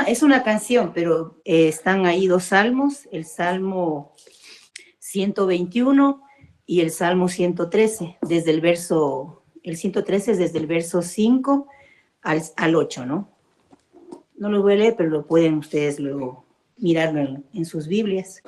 es una canción, pero están ahí dos salmos, el Salmo 121 y el Salmo 113, el 113 es desde el verso 5 al 8, ¿no? No lo voy a leer, pero lo pueden ustedes luego mirarlo en sus Biblias.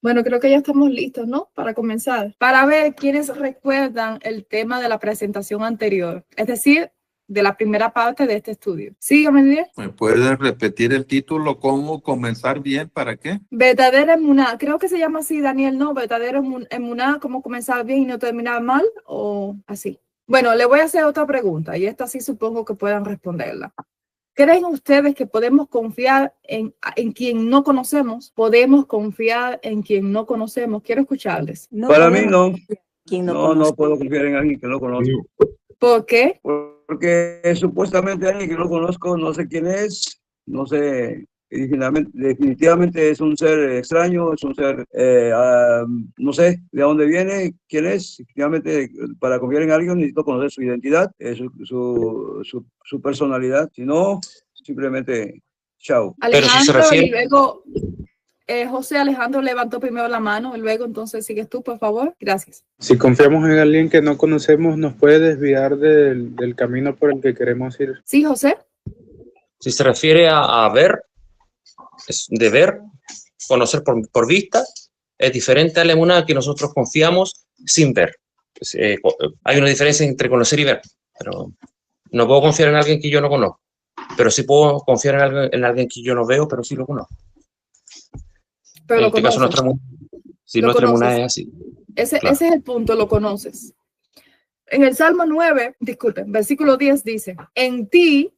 Bueno, creo que ya estamos listos, ¿no? Para comenzar. Para ver quiénes recuerdan el tema de la presentación anterior, es decir, de la primera parte de este estudio. Sígueme, Didier. ¿Me puedes repetir el título? ¿Cómo comenzar bien? ¿Para qué? Verdadera emuná. Creo que se llama así, Daniel, ¿no? Verdadera emuná, ¿cómo comenzar bien y no terminar mal? O así. Bueno, le voy a hacer otra pregunta y esta sí supongo que puedan responderla. ¿Creen ustedes que podemos confiar en quien no conocemos? ¿Podemos confiar en quien no conocemos? Quiero escucharles. No para mí no. No Puedo confiar en alguien que no conozco. ¿Por qué? Porque supuestamente alguien que no conozco, no sé quién es, no sé, definitivamente es un ser extraño, es un ser, no sé de dónde viene, quién es. Definitivamente, para confiar en alguien necesito conocer su identidad, su personalidad, si no, simplemente chao. Alejandro, pero si se refiere... y luego José Alejandro levantó primero la mano, y luego entonces sigues tú, por favor. Gracias. Si confiamos en alguien que no conocemos, nos puede desviar del camino por el que queremos ir. Sí, José. Si se refiere a ver, de ver, conocer por vista, es diferente a la emuná que nosotros confiamos sin ver. Pues, hay una diferencia entre conocer y ver, pero no puedo confiar en alguien que yo no conozco, pero sí puedo confiar en alguien que yo no veo, pero sí lo conozco. Pero en este caso nuestra emuná es así. Ese es el punto, lo conoces. En el Salmo 9, disculpen, versículo 10 dice, en ti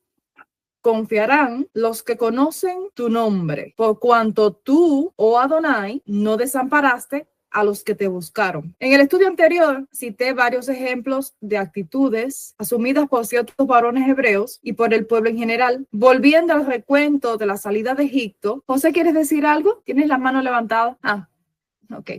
confiarán los que conocen tu nombre, por cuanto tú, oh Adonai, no desamparaste a los que te buscaron. En el estudio anterior cité varios ejemplos de actitudes asumidas por ciertos varones hebreos y por el pueblo en general. Volviendo al recuento de la salida de Egipto, José, ¿quieres decir algo? ¿Tienes la mano levantada? Ok.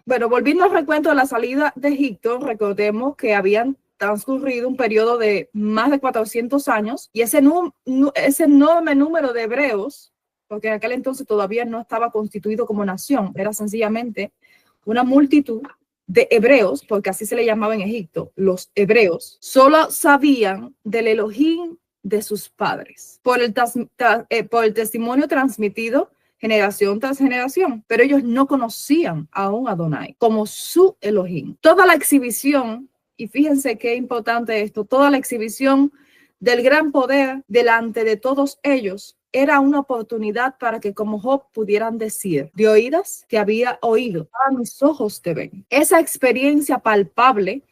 Bueno, volviendo al recuento de la salida de Egipto, recordemos que habían transcurrido un periodo de más de 400 años y ese enorme número de hebreos porque en aquel entonces todavía no estaba constituido como nación, era sencillamente una multitud de hebreos, porque así se le llamaba en Egipto, los hebreos, solo sabían del Elohim de sus padres, por el testimonio transmitido generación tras generación, pero ellos no conocían aún a Adonai como su Elohim. Toda la exhibición, y fíjense qué importante esto, toda la exhibición del gran poder delante de todos ellos era una oportunidad para que como Job pudieran decir, de oídas te había oído, a mis ojos te ven. Esa experiencia palpable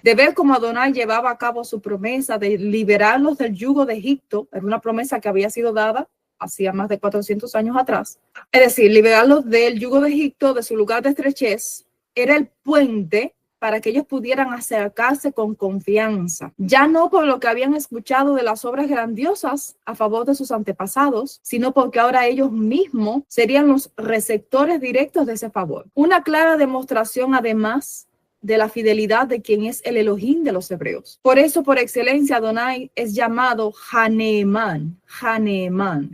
de ver cómo Adonai llevaba a cabo su promesa de liberarlos del yugo de Egipto, era una promesa que había sido dada hacía más de 400 años atrás, es decir, liberarlos del yugo de Egipto, de su lugar de estrechez, era el puente para que ellos pudieran acercarse con confianza, ya no por lo que habían escuchado de las obras grandiosas a favor de sus antepasados, sino porque ahora ellos mismos serían los receptores directos de ese favor. Una clara demostración, además, de la fidelidad de quien es el Elohim de los hebreos. Por eso, por excelencia, Adonai es llamado Haneman,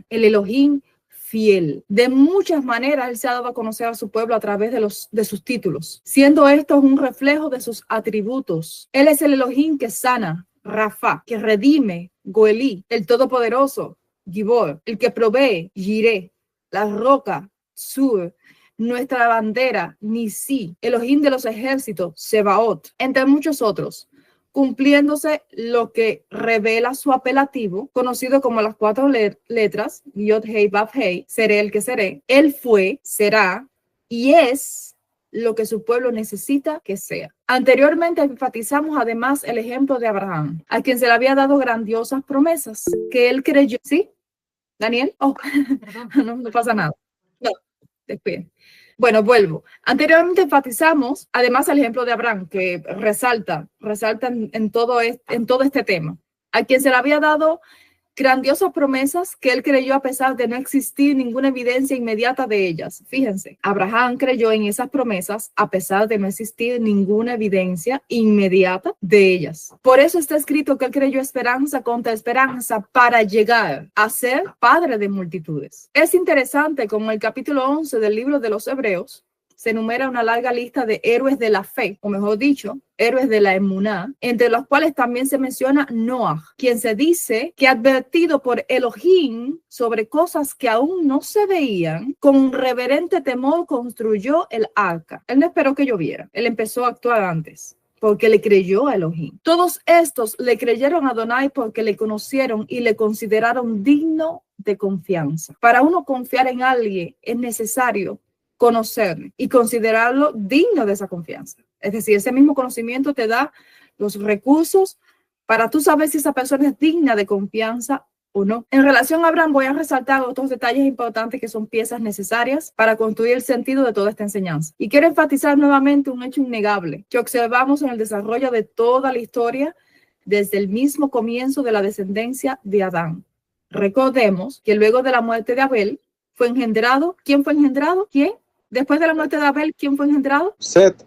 el Elohim fiel. De muchas maneras, él se ha dado a conocer a su pueblo a través de sus títulos, siendo estos un reflejo de sus atributos. Él es el Elohim que sana, Rafa, que redime, Goelí, el Todopoderoso, Gibor, el que provee, Jireh, la roca, Sur, nuestra bandera, Nisi, Elohim de los ejércitos, Sebaot, entre muchos otros, cumpliéndose lo que revela su apelativo, conocido como las 4 letras, Yod Hei Vav Hei, seré el que seré. Él fue, será y es lo que su pueblo necesita que sea. Anteriormente enfatizamos además el ejemplo de Abraham, a quien se le había dado grandiosas promesas, que él creyó. ¿Sí? ¿Daniel? Oh, no pasa nada. No, después. Bueno, vuelvo. Anteriormente enfatizamos, además, el ejemplo de Abraham, que resalta en todo este tema, a quien se le había dado grandiosas promesas que él creyó a pesar de no existir ninguna evidencia inmediata de ellas. Fíjense, Abraham creyó en esas promesas a pesar de no existir ninguna evidencia inmediata de ellas. Por eso está escrito que él creyó esperanza contra esperanza para llegar a ser padre de multitudes. Es interesante como en el capítulo 11 del libro de los Hebreos se enumera una larga lista de héroes de la fe, o mejor dicho, héroes de la emuná, entre los cuales también se menciona Noah, quien se dice que advertido por Elohim sobre cosas que aún no se veían, con reverente temor construyó el arca. Él no esperó que lloviera, él empezó a actuar antes, porque le creyó a Elohim. Todos estos le creyeron a Adonai porque le conocieron y le consideraron digno de confianza. Para uno confiar en alguien es necesario conocerle y considerarlo digno de esa confianza. Es decir, ese mismo conocimiento te da los recursos para tú saber si esa persona es digna de confianza o no. En relación a Abraham, voy a resaltar otros detalles importantes que son piezas necesarias para construir el sentido de toda esta enseñanza. Y quiero enfatizar nuevamente un hecho innegable que observamos en el desarrollo de toda la historia desde el mismo comienzo de la descendencia de Adán. Recordemos que luego de la muerte de Abel fue engendrado. ¿Quién fue engendrado? ¿Quién? Después de la muerte de Abel, ¿quién fue engendrado? Set.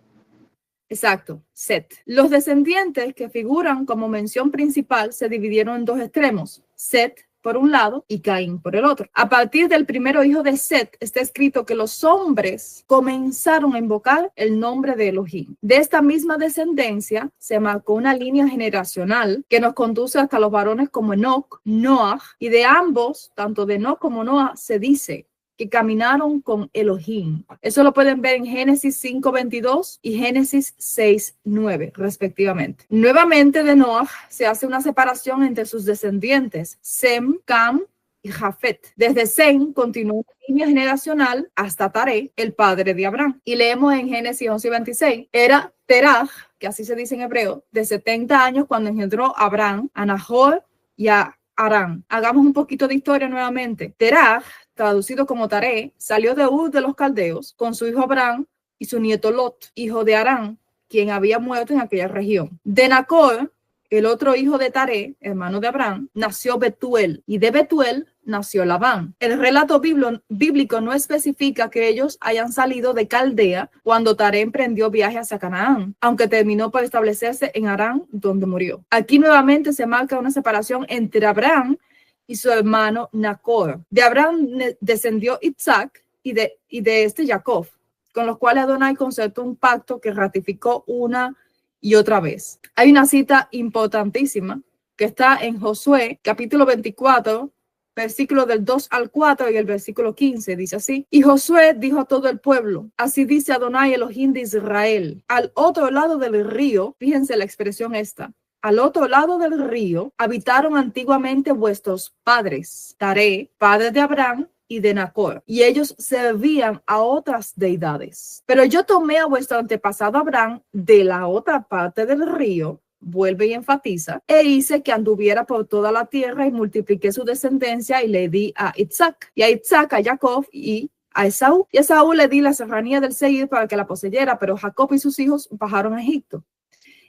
Exacto, Set. Los descendientes que figuran como mención principal se dividieron en 2 extremos, Set por un lado y Caín por el otro. A partir del primero hijo de Set está escrito que los hombres comenzaron a invocar el nombre de Elohim. De esta misma descendencia se marcó una línea generacional que nos conduce hasta los varones como Enoc, Noah, y de ambos, tanto de Enoc como Noah, se dice que caminaron con Elohim. Eso lo pueden ver en Génesis 5:22 y Génesis 6:9, respectivamente. Nuevamente de Noah se hace una separación entre sus descendientes, Sem, Cam y Jafet. Desde Sem continuó una línea generacional hasta Taré, el padre de Abraham. Y leemos en Génesis 11:26, era Terah, que así se dice en hebreo, de 70 años cuando engendró a Abraham, a Nahor y a Harán. Hagamos un poquito de historia nuevamente. Terah, traducido como Taré, salió de Ur de los Caldeos con su hijo Abraham y su nieto Lot, hijo de Harán, quien había muerto en aquella región. De Nacor, el otro hijo de Taré, hermano de Abraham, nació Betuel, y de Betuel nació Labán. El relato bíblico no especifica que ellos hayan salido de Caldea cuando Taré emprendió viaje hacia Canaán, aunque terminó por establecerse en Harán, donde murió. Aquí nuevamente se marca una separación entre Abraham y su hermano Nacor. De Abraham descendió Isaac y de este Jacob, con los cuales Adonai concertó un pacto que ratificó una y otra vez. Hay una cita importantísima que está en Josué, capítulo 24, versículo del 2 al 4 y el versículo 15, dice así. Y Josué dijo a todo el pueblo, así dice Adonai Elohim de Israel, al otro lado del río, fíjense la expresión esta, al otro lado del río habitaron antiguamente vuestros padres, Taré, padre de Abraham, y de Nacor, y ellos servían a otras deidades. Pero yo tomé a vuestro antepasado Abraham de la otra parte del río, vuelve y enfatiza, e hice que anduviera por toda la tierra y multipliqué su descendencia y le di a Isaac, y a Isaac a Jacob y a Esaú. Y a Esaú le di la serranía del Seir para que la poseyera, pero Jacob y sus hijos bajaron a Egipto.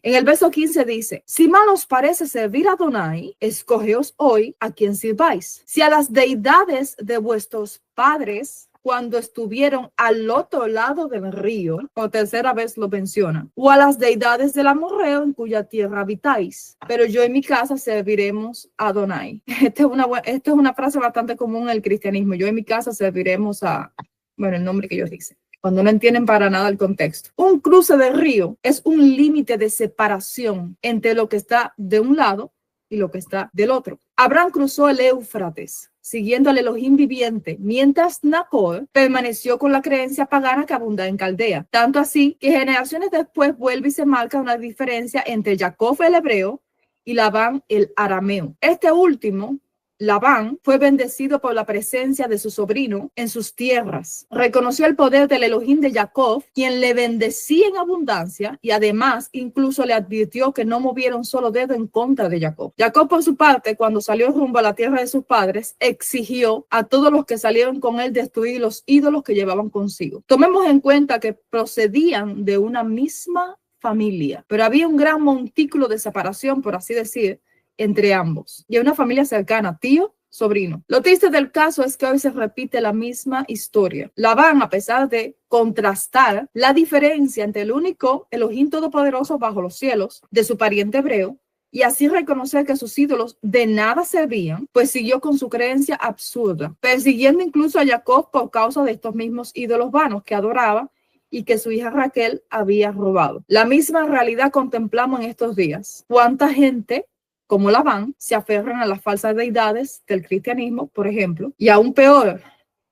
En el verso 15 dice, si mal os parece servir a Adonai, escogeos hoy a quien sirváis. Si a las deidades de vuestros padres, cuando estuvieron al otro lado del río, por tercera vez lo menciona, o a las deidades del amorreo en cuya tierra habitáis. Pero yo en mi casa serviremos a Adonai. Esta es una frase bastante común en el cristianismo. Yo en mi casa serviremos a, bueno, el nombre que ellos dicen, cuando no entienden para nada el contexto. Un cruce de río es un límite de separación entre lo que está de un lado y lo que está del otro. Abraham cruzó el Éufrates, siguiendo al Elohim viviente, mientras Nacor permaneció con la creencia pagana que abunda en Caldea. Tanto así que generaciones después vuelve y se marca una diferencia entre Jacob el hebreo y Labán el arameo. Este último, Labán, fue bendecido por la presencia de su sobrino en sus tierras. Reconoció el poder del Elohim de Jacob, quien le bendecía en abundancia, y además incluso le advirtió que no moviera un solo dedo en contra de Jacob. Jacob, por su parte, cuando salió rumbo a la tierra de sus padres, exigió a todos los que salieron con él destruir los ídolos que llevaban consigo. Tomemos en cuenta que procedían de una misma familia, pero había un gran montículo de separación, por así decir, entre ambos, y una familia cercana, tío, sobrino. Lo triste del caso es que hoy se repite la misma historia. Labán, a pesar de contrastar la diferencia entre el único Elohim todopoderoso bajo los cielos de su pariente hebreo, y así reconocer que sus ídolos de nada servían, pues siguió con su creencia absurda, persiguiendo incluso a Jacob por causa de estos mismos ídolos vanos que adoraba y que su hija Raquel había robado. La misma realidad contemplamos en estos días. ¿Cuánta gente como Labán se aferran a las falsas deidades del cristianismo, por ejemplo, y aún peor,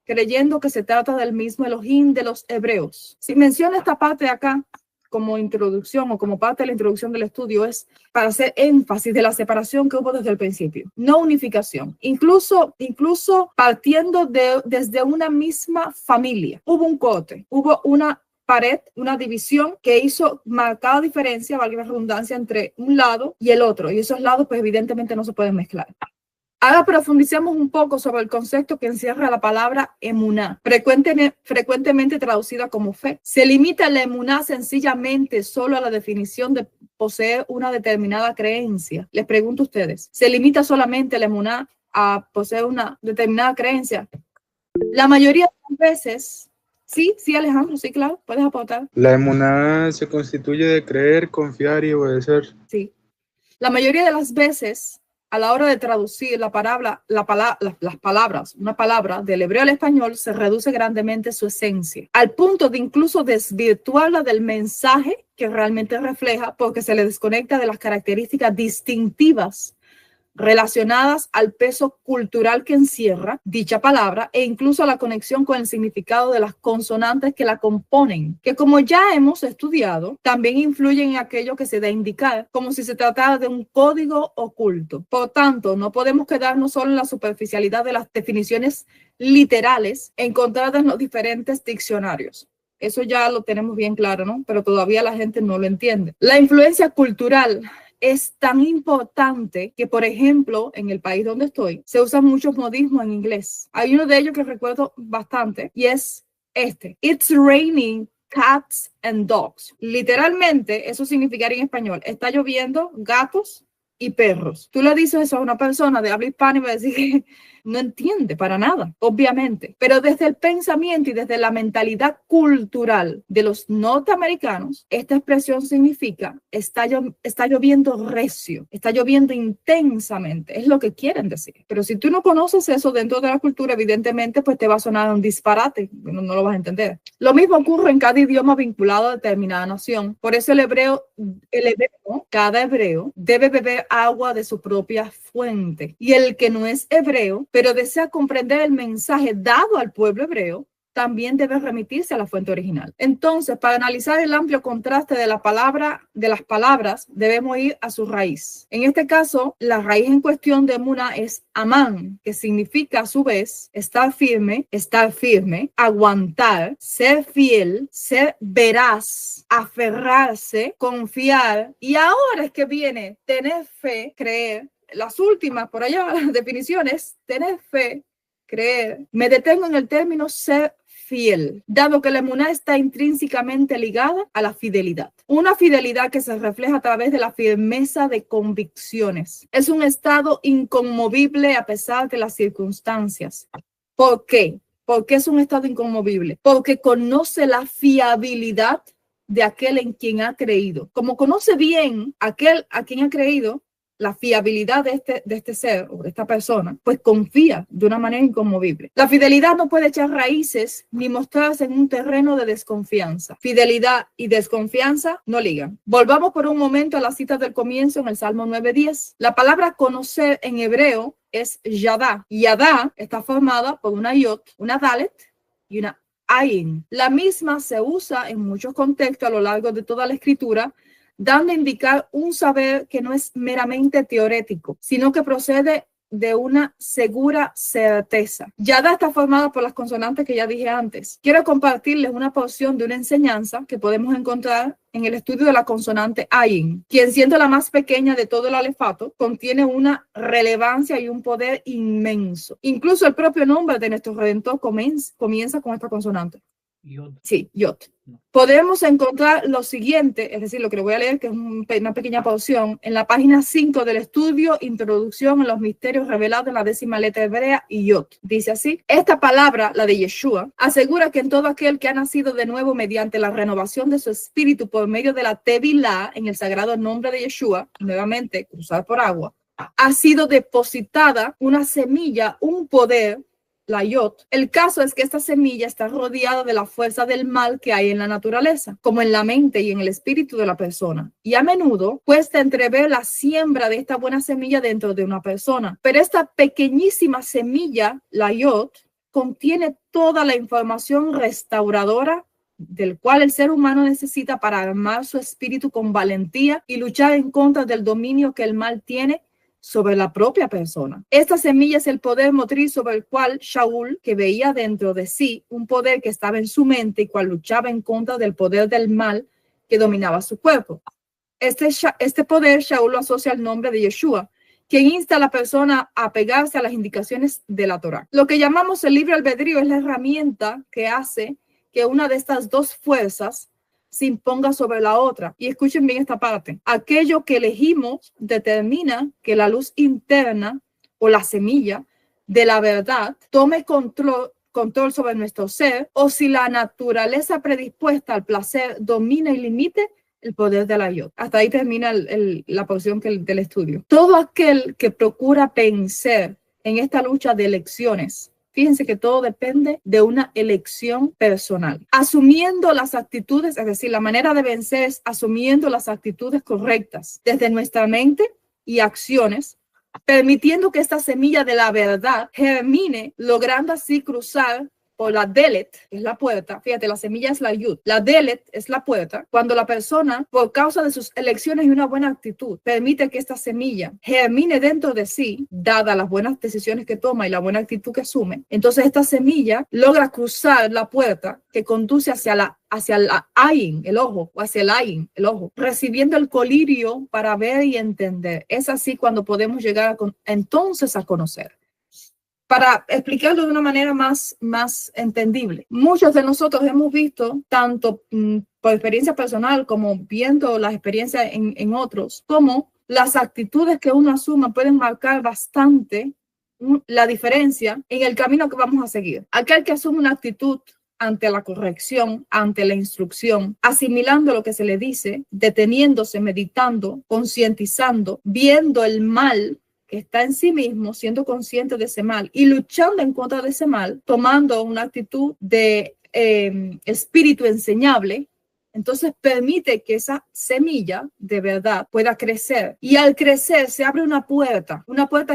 creyendo que se trata del mismo Elohim de los hebreos? Si menciono esta parte de acá como introducción o como parte de la introducción del estudio, es para hacer énfasis de la separación que hubo desde el principio, no unificación. Incluso partiendo desde una misma familia, hubo un corte, hubo una pared, una división que hizo marcada diferencia, valga la redundancia, entre un lado y el otro, y esos lados pues evidentemente no se pueden mezclar. Ahora profundicemos un poco sobre el concepto que encierra la palabra emuná, frecuentemente traducida como fe. ¿Se limita la emuná sencillamente solo a la definición de poseer una determinada creencia? Les pregunto a ustedes, ¿se limita solamente la emuná a poseer una determinada creencia? La mayoría de las veces. Sí, Alejandro, sí, claro, puedes aportar. La emuná se constituye de creer, confiar y obedecer. Sí. La mayoría de las veces, a la hora de traducir las palabras, una palabra del hebreo al español, se reduce grandemente su esencia, al punto de incluso desvirtuarla del mensaje que realmente refleja, porque se le desconecta de las características distintivas relacionadas al peso cultural que encierra dicha palabra e incluso a la conexión con el significado de las consonantes que la componen, que como ya hemos estudiado, también influyen en aquello que se da a indicar, como si se tratara de un código oculto. Por tanto, no podemos quedarnos solo en la superficialidad de las definiciones literales encontradas en los diferentes diccionarios. Eso ya lo tenemos bien claro, ¿no? Pero todavía la gente no lo entiende. La influencia cultural es tan importante que, por ejemplo, en el país donde estoy, se usan muchos modismos en inglés. Hay uno de ellos que recuerdo bastante y es este. It's raining cats and dogs. Literalmente, eso significaría en español, está lloviendo gatos y perros. Tú le dices eso a una persona de habla hispana y va a decir no entiende para nada, obviamente. Pero desde el pensamiento y desde la mentalidad cultural de los norteamericanos, esta expresión significa está lloviendo recio, está lloviendo intensamente, es lo que quieren decir. Pero si tú no conoces eso dentro de la cultura, evidentemente pues te va a sonar un disparate, no lo vas a entender. Lo mismo ocurre en cada idioma vinculado a determinada nación. Por eso cada hebreo debe beber agua de su propia fuente. Y el que no es hebreo, pero desea comprender el mensaje dado al pueblo hebreo, también debe remitirse a la fuente original. Entonces, para analizar el amplio contraste de las palabras, debemos ir a su raíz. En este caso, la raíz en cuestión de Emuná es amán, que significa a su vez estar firme, aguantar, ser fiel, ser veraz, aferrarse, confiar. Y ahora es que viene tener fe, creer. Las últimas, por allá, las definiciones, tener fe, creer. Me detengo en el término ser fiel, dado que la emuná está intrínsecamente ligada a la fidelidad. Una fidelidad que se refleja a través de la firmeza de convicciones. Es un estado inconmovible a pesar de las circunstancias. ¿Por qué? ¿Por qué es un estado inconmovible? Porque conoce la fiabilidad de aquel en quien ha creído. Como conoce bien aquel a quien ha creído, la fiabilidad de este ser o de esta persona, pues confía de una manera inconmovible. La fidelidad no puede echar raíces ni mostrarse en un terreno de desconfianza. Fidelidad y desconfianza no ligan. Volvamos por un momento a la cita del comienzo en el Salmo 9:10. La palabra conocer en hebreo es yadá. Yadá está formada por una yot, una dalet y una ayin. La misma se usa en muchos contextos a lo largo de toda la escritura, dando a indicar un saber que no es meramente teorético, sino que procede de una segura certeza. Yada está formada por las consonantes que ya dije antes. Quiero compartirles una porción de una enseñanza que podemos encontrar en el estudio de la consonante ayin, quien siendo la más pequeña de todo el alefato, contiene una relevancia y un poder inmenso. Incluso el propio nombre de nuestro Redentor comienza con esta consonante. Sí, yot. Podemos encontrar lo siguiente, es decir, lo que le voy a leer, que es una pequeña porción, en la página 5 del estudio Introducción en los misterios revelados en la 10ª letra hebrea y yot. Dice así: esta palabra, la de Yeshua, asegura que en todo aquel que ha nacido de nuevo mediante la renovación de su espíritu por medio de la Tevilá, en el sagrado nombre de Yeshua, nuevamente cruzar por agua, ha sido depositada una semilla, un poder, la yot. El caso es que esta semilla está rodeada de la fuerza del mal que hay en la naturaleza, como en la mente y en el espíritu de la persona. Y a menudo cuesta entrever la siembra de esta buena semilla dentro de una persona. Pero esta pequeñísima semilla, la yot, contiene toda la información restauradora del cual el ser humano necesita para armar su espíritu con valentía y luchar en contra del dominio que el mal tiene sobre la propia persona. Esta semilla es el poder motriz sobre el cual Shaul, que veía dentro de sí un poder que estaba en su mente y cual luchaba en contra del poder del mal que dominaba su cuerpo. Este poder Shaul lo asocia al nombre de Yeshua, quien insta a la persona a apegarse a las indicaciones de la Torá. Lo que llamamos el libre albedrío es la herramienta que hace que una de estas dos fuerzas se imponga sobre la otra. Y escuchen bien esta parte. Aquello que elegimos determina que la luz interna o la semilla de la verdad tome control sobre nuestro ser, o si la naturaleza predispuesta al placer domina y limite el poder de la yod. Hasta ahí termina la porción del estudio. Todo aquel que procura vencer en esta lucha de elecciones, fíjense que todo depende de una elección personal. Asumiendo las actitudes, es decir, la manera de vencer es asumiendo las actitudes correctas desde nuestra mente y acciones, permitiendo que esta semilla de la verdad germine, logrando así cruzar por la delet, que es la puerta. Fíjate, la semilla es la yud. La delet es la puerta. Cuando la persona, por causa de sus elecciones y una buena actitud, permite que esta semilla germine dentro de sí, dada las buenas decisiones que toma y la buena actitud que asume, entonces esta semilla logra cruzar la puerta que conduce hacia la ayin, el ojo, o hacia el ayin, el ojo, recibiendo el colirio para ver y entender. Es así cuando podemos llegar entonces a conocer. Para explicarlo de una manera más entendible, muchos de nosotros hemos visto, tanto por experiencia personal como viendo las experiencias en otros, cómo las actitudes que uno asuma pueden marcar bastante la diferencia en el camino que vamos a seguir. Aquel que asume una actitud ante la corrección, ante la instrucción, asimilando lo que se le dice, deteniéndose, meditando, concientizando, viendo el mal que está en sí mismo, siendo consciente de ese mal y luchando en contra de ese mal, tomando una actitud de espíritu enseñable, entonces permite que esa semilla de verdad pueda crecer. Y al crecer se abre una puerta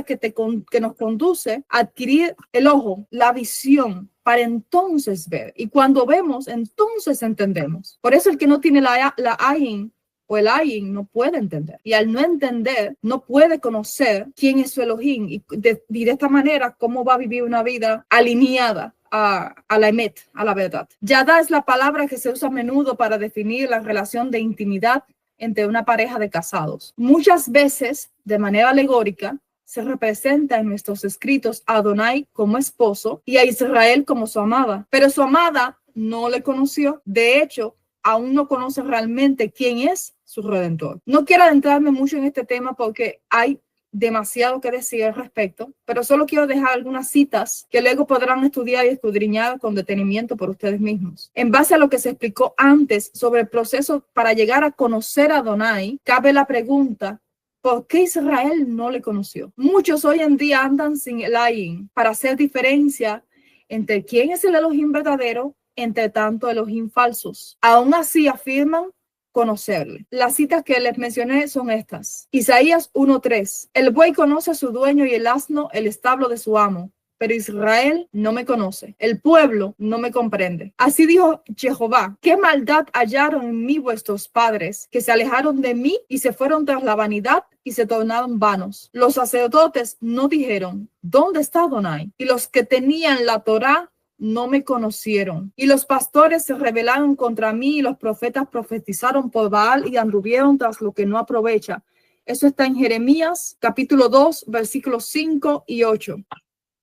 que nos conduce a adquirir el ojo, la visión, para entonces ver. Y cuando vemos, entonces entendemos. Por eso el que no tiene la ayin o el ayin no puede entender. Y al no entender, no puede conocer quién es su Elohim. Y de esta manera, cómo va a vivir una vida alineada a la emet, a la verdad. Yada es la palabra que se usa a menudo para definir la relación de intimidad entre una pareja de casados. Muchas veces, de manera alegórica, se representa en nuestros escritos a Adonai como esposo y a Israel como su amada. Pero su amada no le conoció. De hecho, aún no conoce realmente quién es su Redentor. No quiero adentrarme mucho en este tema porque hay demasiado que decir al respecto, pero solo quiero dejar algunas citas que luego podrán estudiar y escudriñar con detenimiento por ustedes mismos. En base a lo que se explicó antes sobre el proceso para llegar a conocer a Adonai, cabe la pregunta: ¿por qué Israel no le conoció? Muchos hoy en día andan sin el ayin para hacer diferencia entre quién es el Elohim verdadero, entre tanto Elohim falsos. Aún así afirman conocerle. Las citas que les mencioné son estas. Isaías 1:3. El buey conoce a su dueño y el asno el establo de su amo, pero Israel no me conoce. El pueblo no me comprende. Así dijo Jehová: ¿qué maldad hallaron en mí vuestros padres, que se alejaron de mí y se fueron tras la vanidad y se tornaron vanos? Los sacerdotes no dijeron: ¿dónde está Adonai? Y los que tenían la Torá no me conocieron. Y los pastores se rebelaron contra mí y los profetas profetizaron por Baal y anduvieron tras lo que no aprovecha. Eso está en Jeremías capítulo 2, versículos 5 y 8.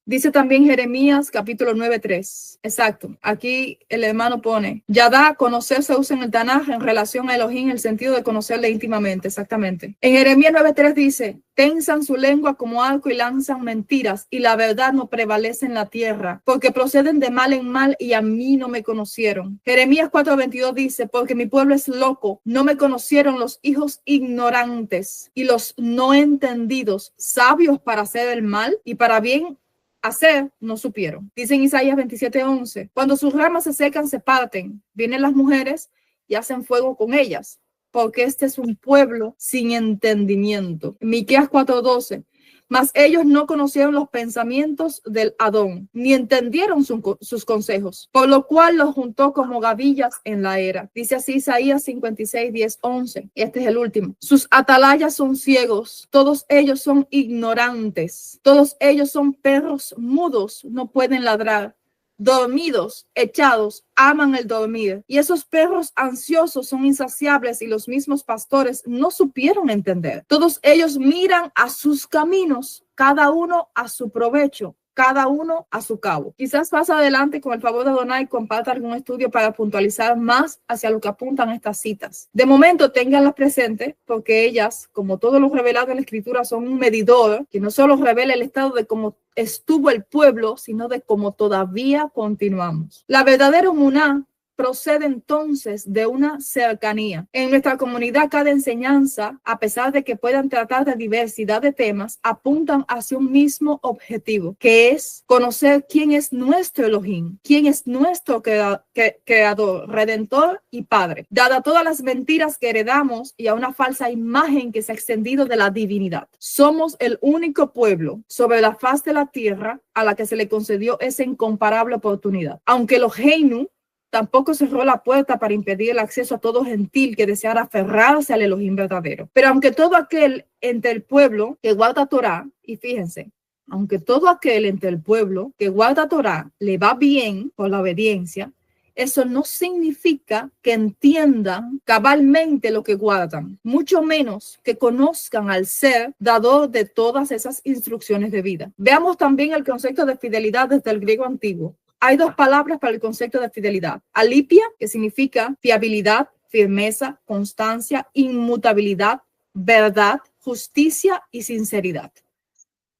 Dice también Jeremías capítulo 9:3. Exacto. Aquí el hermano pone: Yadá, conocer se usa en el Tanaj en relación a Elohim en el sentido de conocerle íntimamente. Exactamente. En Jeremías 9:3 dice: tensan su lengua como arco y lanzan mentiras, y la verdad no prevalece en la tierra, porque proceden de mal en mal y a mí no me conocieron. Jeremías 4:22 dice: porque mi pueblo es loco, no me conocieron los hijos ignorantes y los no entendidos, sabios para hacer el mal y para bien hacer, no supieron. Dice en Isaías 27:11: cuando sus ramas se secan, se parten, vienen las mujeres y hacen fuego con ellas, porque este es un pueblo sin entendimiento. Miqueas 4:12: mas ellos no conocieron los pensamientos del Adón, ni entendieron sus consejos, por lo cual los juntó como gavillas en la era. Dice así Isaías 56:10-11. Este es el último. Sus atalayas son ciegos, todos ellos son ignorantes, todos ellos son perros mudos, no pueden ladrar. Dormidos, echados, aman el dormir. Y esos perros ansiosos son insaciables y los mismos pastores no supieron entender. Todos ellos miran a sus caminos, cada uno a su provecho, cada uno a su cabo. Quizás más adelante, con el favor de Adonai, comparta algún estudio para puntualizar más hacia lo que apuntan estas citas. De momento, ténganlas presentes porque ellas, como todo lo revelado en la Escritura, son un medidor que no solo revela el estado de cómo estuvo el pueblo, sino de cómo todavía continuamos. La verdadera emuná procede entonces de una cercanía. En nuestra comunidad, cada enseñanza, a pesar de que puedan tratar de diversidad de temas, apuntan hacia un mismo objetivo, que es conocer quién es nuestro Elohim, quién es nuestro creador, redentor y padre. Dada todas las mentiras que heredamos y a una falsa imagen que se ha extendido de la divinidad, somos el único pueblo sobre la faz de la tierra a la que se le concedió esa incomparable oportunidad. Aunque Eloheinu tampoco cerró la puerta para impedir el acceso a todo gentil que deseara aferrarse al Elohim verdadero. Pero aunque todo aquel entre el pueblo que guarda Torá, y fíjense, aunque todo aquel entre el pueblo que guarda Torá le va bien por la obediencia, eso no significa que entiendan cabalmente lo que guardan, mucho menos que conozcan al ser dador de todas esas instrucciones de vida. Veamos también el concepto de fidelidad desde el griego antiguo. Hay dos palabras para el concepto de fidelidad: alipia, que significa fiabilidad, firmeza, constancia, inmutabilidad, verdad, justicia y sinceridad.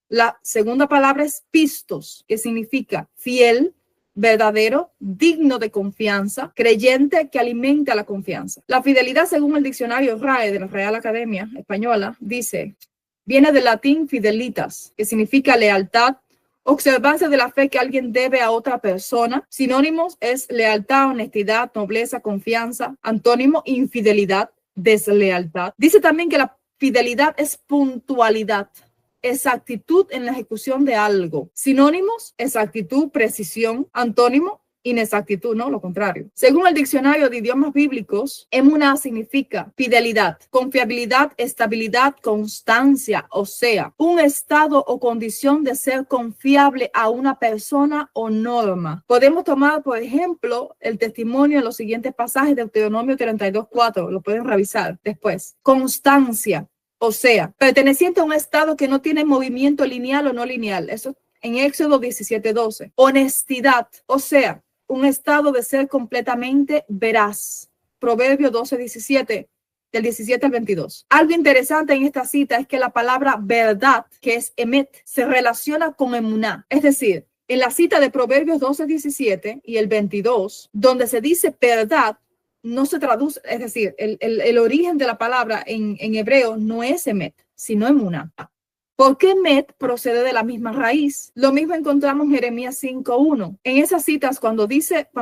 La segunda palabra es pistos, que significa fiel, verdadero, digno de confianza, creyente que alimenta la confianza. La fidelidad, según el diccionario RAE de la Real Academia Española, dice, viene del latín fidelitas, que significa lealtad, observancia de la fe que alguien debe a otra persona. Sinónimos es lealtad, honestidad, nobleza, confianza. Antónimo, infidelidad, deslealtad. Dice también que la fidelidad es puntualidad, exactitud en la ejecución de algo. Sinónimos, exactitud, precisión. Antónimo, inexactitud, no, lo contrario. Según el diccionario de idiomas bíblicos, emuná significa fidelidad, confiabilidad, estabilidad, constancia, o sea, un estado o condición de ser confiable a una persona o norma. Podemos tomar, por ejemplo, el testimonio en los siguientes pasajes de Deuteronomio 32:4, lo pueden revisar después. Constancia, o sea, perteneciente a un estado que no tiene movimiento lineal o no lineal. Eso en Éxodo 17:12. Honestidad, o sea, un estado de ser completamente veraz. Proverbio 12:17, del 17 al 22. Algo interesante en esta cita es que la palabra verdad, que es emet, se relaciona con emuná. Es decir, en la cita de Proverbios 12:17 y el 22, donde se dice verdad, no se traduce, es decir, el origen de la palabra en hebreo no es emet, sino emuná. ¿Por qué met procede de la misma raíz? Lo mismo encontramos en Jeremías 5:1. En esas citas, cuando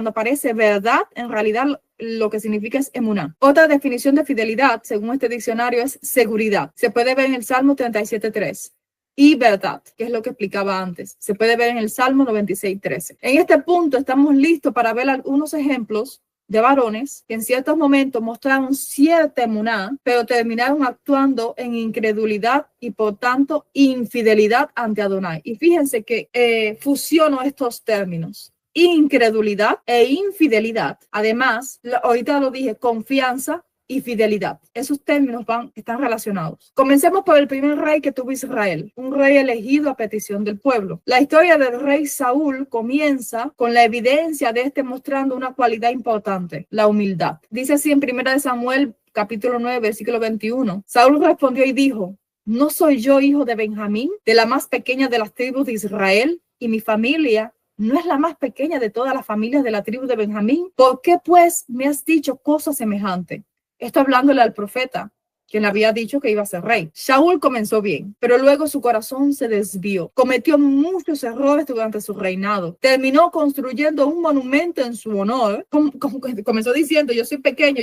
aparece verdad, en realidad lo que significa es emuná. Otra definición de fidelidad, según este diccionario, es seguridad. Se puede ver en el Salmo 37:3. Y verdad, que es lo que explicaba antes. Se puede ver en el Salmo 96:13. En este punto estamos listos para ver algunos ejemplos de varones que en ciertos momentos mostraron cierta emuná, pero terminaron actuando en incredulidad y por tanto infidelidad ante Adonai. Y fíjense que fusiono estos términos, incredulidad e infidelidad. Además, ahorita lo dije, confianza y fidelidad. Esos términos están relacionados. Comencemos por el primer rey que tuvo Israel, un rey elegido a petición del pueblo. La historia del rey Saúl comienza con la evidencia de este mostrando una cualidad importante, la humildad. Dice así en 1 Samuel capítulo 9, versículo 21. Saúl respondió y dijo, ¿no soy yo hijo de Benjamín, de la más pequeña de las tribus de Israel, y mi familia no es la más pequeña de todas las familias de la tribu de Benjamín? ¿Por qué pues me has dicho cosa semejante? Esto hablándole al profeta, quien había dicho que iba a ser rey. Saúl comenzó bien, pero luego su corazón se desvió. Cometió muchos errores durante su reinado. Terminó construyendo un monumento en su honor. Comenzó diciendo, yo soy pequeño,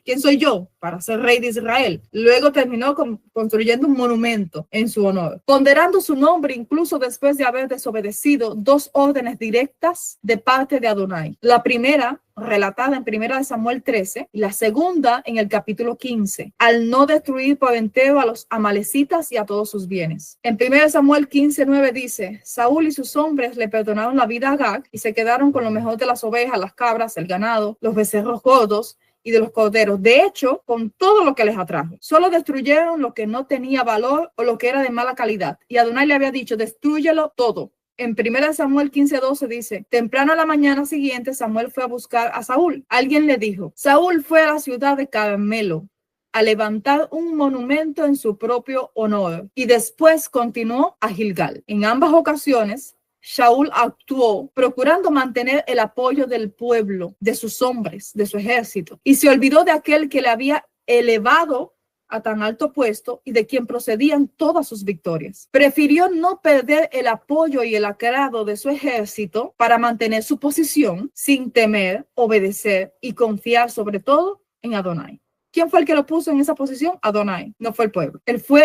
¿quién soy yo para ser rey de Israel? Luego terminó construyendo un monumento en su honor, ponderando su nombre incluso después de haber desobedecido 2 órdenes directas de parte de Adonai. La primera, relatada en 1 Samuel 13, y la segunda en el capítulo 15, al no destruir por entero a los amalecitas y a todos sus bienes. En 1 Samuel 15:9 dice, Saúl y sus hombres le perdonaron la vida a Agag y se quedaron con lo mejor de las ovejas, las cabras, el ganado, los becerros gordos y de los corderos. De hecho, con todo lo que les atrajo. Solo destruyeron lo que no tenía valor o lo que era de mala calidad. Y Adonai le había dicho, destrúyelo todo. En 1 Samuel 15:12 dice, temprano a la mañana siguiente Samuel fue a buscar a Saúl. Alguien le dijo, Saúl fue a la ciudad de Carmelo a levantar un monumento en su propio honor y después continuó a Gilgal. En ambas ocasiones, Saúl actuó procurando mantener el apoyo del pueblo, de sus hombres, de su ejército, y se olvidó de aquel que le había elevado a tan alto puesto y de quien procedían todas sus victorias. Prefirió no perder el apoyo y el agrado de su ejército para mantener su posición sin temer, obedecer y confiar sobre todo en Adonai. ¿Quién fue el que lo puso en esa posición? Adonai, no fue el pueblo.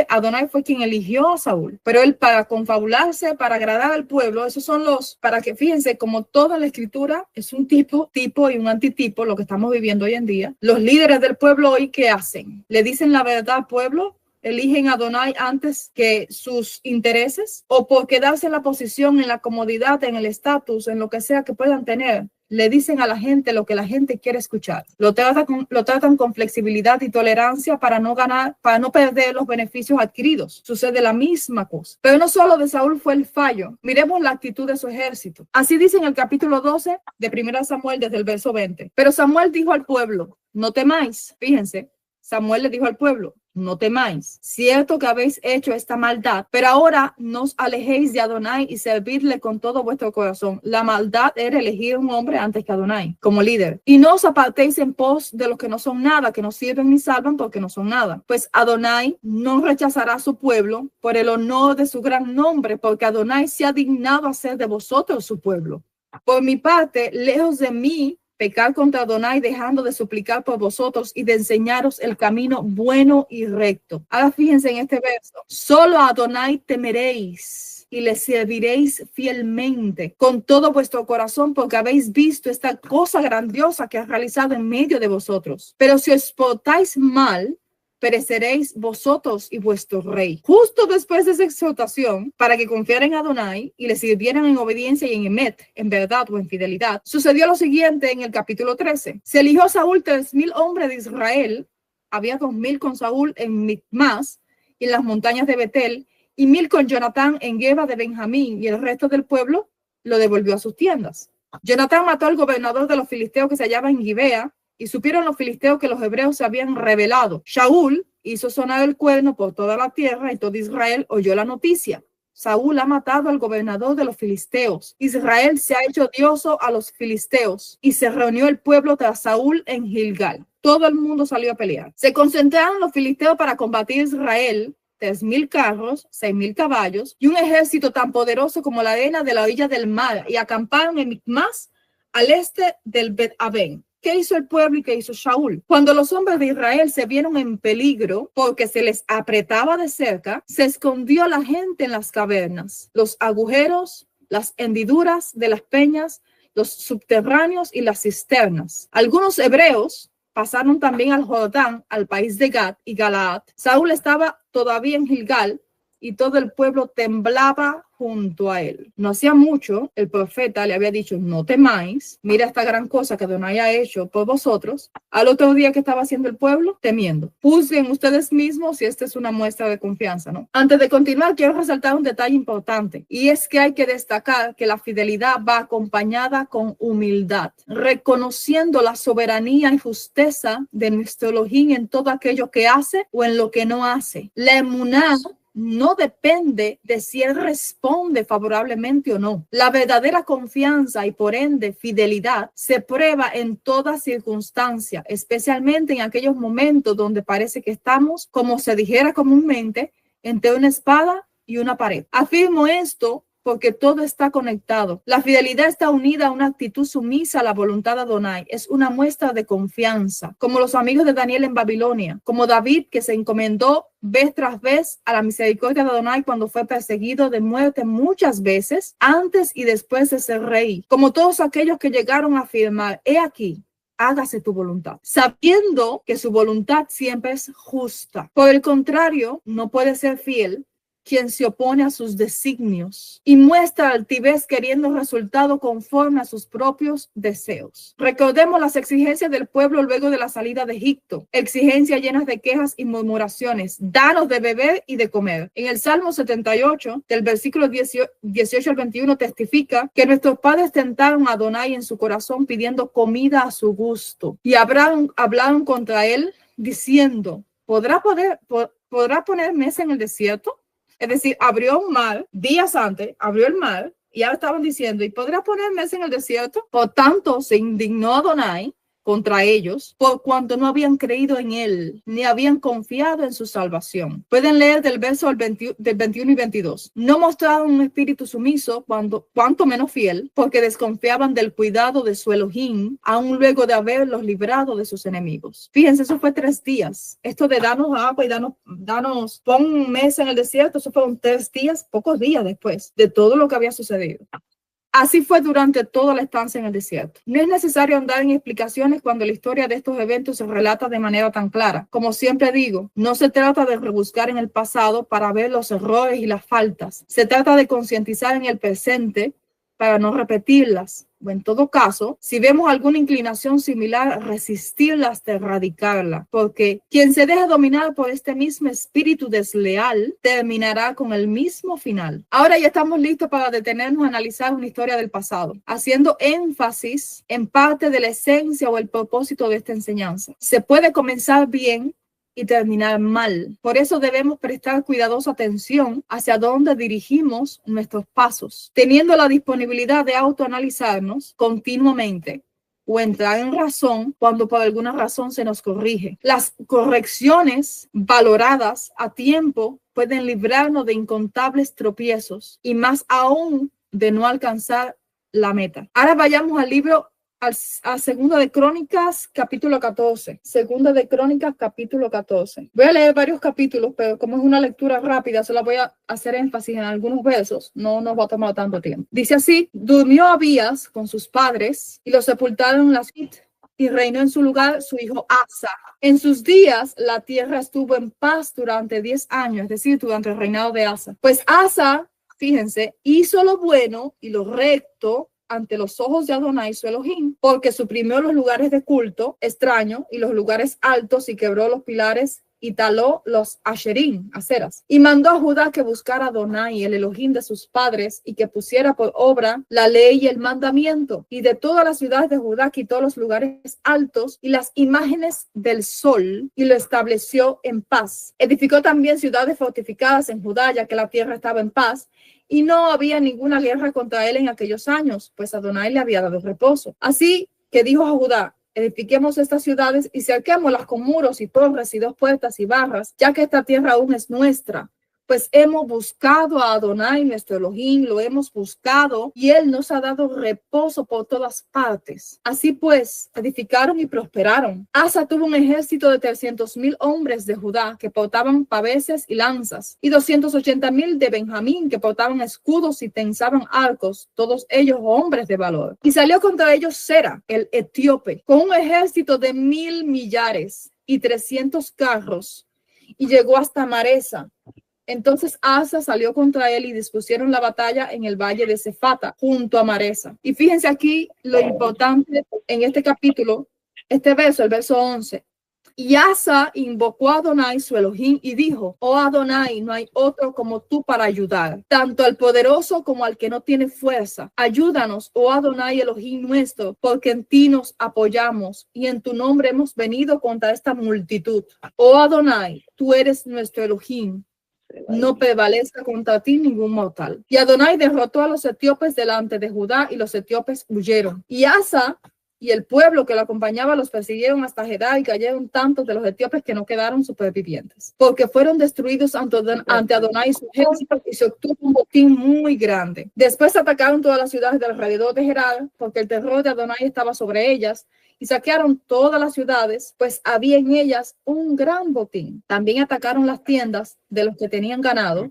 Adonai fue quien eligió a Saúl, pero él para confabularse, para agradar al pueblo, esos son para que fíjense, como toda la escritura es un tipo y un antitipo, lo que estamos viviendo hoy en día. Los líderes del pueblo hoy, ¿qué hacen? ¿Le dicen la verdad al pueblo? ¿Eligen a Adonai antes que sus intereses? ¿O por quedarse en la posición, en la comodidad, en el estatus, en lo que sea que puedan tener? Le dicen a la gente lo que la gente quiere escuchar. Lo tratan con flexibilidad y tolerancia para no perder los beneficios adquiridos. Sucede la misma cosa. Pero no solo de Saúl fue el fallo. Miremos la actitud de su ejército. Así dice en el capítulo 12 de 1 Samuel desde el verso 20. Pero Samuel dijo al pueblo, no temáis. Fíjense, Samuel le dijo al pueblo, no temáis. Cierto que habéis hecho esta maldad, pero ahora no os alejéis de Adonai y servidle con todo vuestro corazón. La maldad era elegir un hombre antes que Adonai como líder. Y no os apartéis en pos de los que no son nada, que no sirven ni salvan porque no son nada. Pues Adonai no rechazará a su pueblo por el honor de su gran nombre, porque Adonai se ha dignado hacer de vosotros su pueblo. Por mi parte, lejos de mí pecar contra Adonai, dejando de suplicar por vosotros y de enseñaros el camino bueno y recto. Ahora fíjense en este verso. Solo a Adonai temeréis y le serviréis fielmente con todo vuestro corazón, porque habéis visto esta cosa grandiosa que ha realizado en medio de vosotros. Pero si os portáis mal, pereceréis vosotros y vuestro rey. Justo después de esa exhortación, para que confiaran en Adonai y le sirvieran en obediencia y en emet, en verdad o en fidelidad, sucedió lo siguiente en el capítulo 13. Se eligió Saúl 3,000 hombres de Israel. Había 2,000 con Saúl en Micmas y en las montañas de Betel, y 1,000 con Jonatán en Geba de Benjamín, y el resto del pueblo lo devolvió a sus tiendas. Jonatán mató al gobernador de los filisteos que se hallaba en Gibea, y supieron los filisteos que los hebreos se habían rebelado. Saúl hizo sonar el cuerno por toda la tierra y todo Israel oyó la noticia. Saúl ha matado al gobernador de los filisteos. Israel se ha hecho odioso a los filisteos y se reunió el pueblo tras Saúl en Gilgal. Todo el mundo salió a pelear. Se concentraron los filisteos para combatir a Israel. 3,000 carros, 6,000 caballos y un ejército tan poderoso como la arena de la orilla del mar, y acamparon en Micmas al este del Bet-Aven. ¿Qué hizo el pueblo y qué hizo Saúl? Cuando los hombres de Israel se vieron en peligro porque se les apretaba de cerca, se escondió la gente en las cavernas, los agujeros, las hendiduras de las peñas, los subterráneos y las cisternas. Algunos hebreos pasaron también al Jordán, al país de Gad y Galaad. Saúl estaba todavía en Gilgal y todo el pueblo temblaba junto a él. No hacía mucho, el profeta le había dicho, no temáis, mira esta gran cosa que Adonai ha hecho por vosotros. Al otro día, ¿qué estaba haciendo el pueblo? Temiendo. Juzguen ustedes mismos si esta es una muestra de confianza, ¿no? Antes de continuar, quiero resaltar un detalle importante, y es que hay que destacar que la fidelidad va acompañada con humildad, reconociendo la soberanía y justeza de nuestro Elohim en todo aquello que hace o en lo que no hace. La emuná no depende de si él responde favorablemente o no. La verdadera confianza y por ende fidelidad se prueba en toda circunstancia, especialmente en aquellos momentos donde parece que estamos, como se dijera comúnmente, entre una espada y una pared. Afirmo esto porque todo está conectado. La fidelidad está unida a una actitud sumisa a la voluntad de Adonai. Es una muestra de confianza, como los amigos de Daniel en Babilonia, como David, que se encomendó vez tras vez a la misericordia de Adonai cuando fue perseguido de muerte muchas veces, antes y después de ser rey, como todos aquellos que llegaron a afirmar, he aquí, hágase tu voluntad, sabiendo que su voluntad siempre es justa. Por el contrario, no puede ser fiel quien se opone a sus designios y muestra altivez queriendo resultado conforme a sus propios deseos. Recordemos las exigencias del pueblo luego de la salida de Egipto, exigencias llenas de quejas y murmuraciones, danos de beber y de comer. En el Salmo 78, del versículo 18 al 21, testifica que nuestros padres tentaron a Adonai en su corazón pidiendo comida a su gusto y hablaron contra él diciendo, ¿podrá poner mesa en el desierto? Es decir, abrió un mar, días antes, abrió el mar, y ahora estaban diciendo, ¿y podrá poner mesa en el desierto? Por tanto, se indignó Adonai contra ellos, por cuanto no habían creído en él, ni habían confiado en su salvación. Pueden leer del verso del 21 y 22. No mostraron un espíritu sumiso, cuanto menos fiel, porque desconfiaban del cuidado de su Elohim, aún luego de haberlos librado de sus enemigos. Fíjense, eso fue 3 días. Esto de darnos agua y danos, pon mesa en el desierto, eso fueron 3 días, pocos días después de todo lo que había sucedido. Así fue durante toda la estancia en el desierto. No es necesario andar en explicaciones cuando la historia de estos eventos se relata de manera tan clara. Como siempre digo, no se trata de rebuscar en el pasado para ver los errores y las faltas. Se trata de concientizar en el presente para no repetirlas. O en todo caso, si vemos alguna inclinación similar, resistirla hasta erradicarla, porque quien se deja dominar por este mismo espíritu desleal terminará con el mismo final. Ahora ya estamos listos para detenernos a analizar una historia del pasado, haciendo énfasis en parte de la esencia o el propósito de esta enseñanza. Se puede comenzar bien y terminar mal. Por eso debemos prestar cuidadosa atención hacia dónde dirigimos nuestros pasos, teniendo la disponibilidad de autoanalizarnos continuamente o entrar en razón cuando por alguna razón se nos corrige. Las correcciones valoradas a tiempo pueden librarnos de incontables tropiezos y más aún de no alcanzar la meta. Ahora vayamos al libro, a Segunda de Crónicas, capítulo 14. Segunda de Crónicas, capítulo 14. Voy a leer varios capítulos, pero como es una lectura rápida, solo voy a hacer énfasis en algunos versos. No nos va a tomar tanto tiempo. Dice así: durmió Abías con sus padres y lo sepultaron en la suite, y reinó en su lugar su hijo Asa. En sus días la tierra estuvo en paz durante 10 años, es decir, durante el reinado de Asa. Pues Asa, fíjense, hizo lo bueno y lo recto ante los ojos de Adonai su Elohim, porque suprimió los lugares de culto extraño y los lugares altos y quebró los pilares y taló los asherim, aceras, y mandó a Judá que buscara a Adonai, el Elohim de sus padres, y que pusiera por obra la ley y el mandamiento. Y de todas las ciudades de Judá quitó los lugares altos y las imágenes del sol y lo estableció en paz. Edificó también ciudades fortificadas en Judá, ya que la tierra estaba en paz, y no había ninguna guerra contra él en aquellos años, pues Adonai le había dado reposo. Así que dijo a Judá: edifiquemos estas ciudades y cerquémoslas con muros y torres y 2 puertas y barras, ya que esta tierra aún es nuestra. Pues hemos buscado a Adonai, nuestro Elohim, lo hemos buscado y él nos ha dado reposo por todas partes. Así pues, edificaron y prosperaron. Asa tuvo un ejército de 300,000 hombres de Judá que portaban paveses y lanzas, y 280,000 de Benjamín que portaban escudos y tensaban arcos, todos ellos hombres de valor. Y salió contra ellos Sera, el etíope, con un ejército de 1,000 millares y 300 carros, y llegó hasta Maresa. Entonces Asa salió contra él y dispusieron la batalla en el valle de Cefata, junto a Maresa. Y fíjense aquí lo importante en este capítulo, este verso, el verso 11. Y Asa invocó a Adonai su Elohim y dijo: oh Adonai, no hay otro como tú para ayudar, tanto al poderoso como al que no tiene fuerza. Ayúdanos, oh Adonai Elohim nuestro, porque en ti nos apoyamos y en tu nombre hemos venido contra esta multitud. Oh Adonai, tú eres nuestro Elohim. No prevalezca contra ti ningún mortal. Y Adonai derrotó a los etíopes delante de Judá y los etíopes huyeron. Y Asa y el pueblo que lo acompañaba los persiguieron hasta Gedá y cayeron tantos de los etíopes que no quedaron supervivientes, porque fueron destruidos ante Adonai y su ejército, y se obtuvo un botín muy grande. Después atacaron todas las ciudades de alrededor de Gerar, porque el terror de Adonai estaba sobre ellas, y saquearon todas las ciudades, pues había en ellas un gran botín. También atacaron las tiendas de los que tenían ganado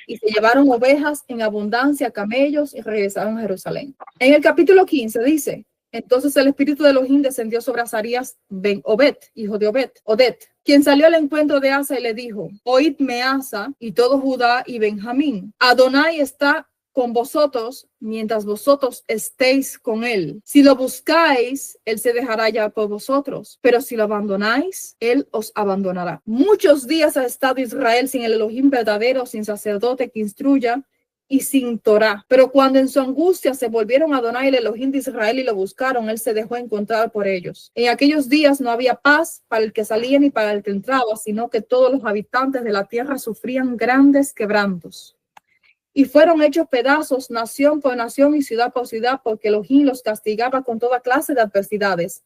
y se llevaron ovejas en abundancia, camellos, y regresaron a Jerusalén. En el capítulo 15 dice: entonces el espíritu de Elohim descendió sobre Azarías ben Obed, hijo de Oded, quien salió al encuentro de Asa y le dijo: oídme, Asa y todo Judá y Benjamín, Adonai está con vosotros mientras vosotros estéis con él. Si lo buscáis, él se dejará ya por vosotros, pero si lo abandonáis, él os abandonará. Muchos días ha estado Israel sin el Elohim verdadero, sin sacerdote que instruya y sin Torá. Pero cuando en su angustia se volvieron a Adonai, el Elohim de Israel, y lo buscaron, él se dejó encontrar por ellos. En aquellos días no había paz para el que salía ni para el que entraba, sino que todos los habitantes de la tierra sufrían grandes quebrantos. Y fueron hechos pedazos, nación por nación y ciudad por ciudad, porque Elohim los castigaba con toda clase de adversidades.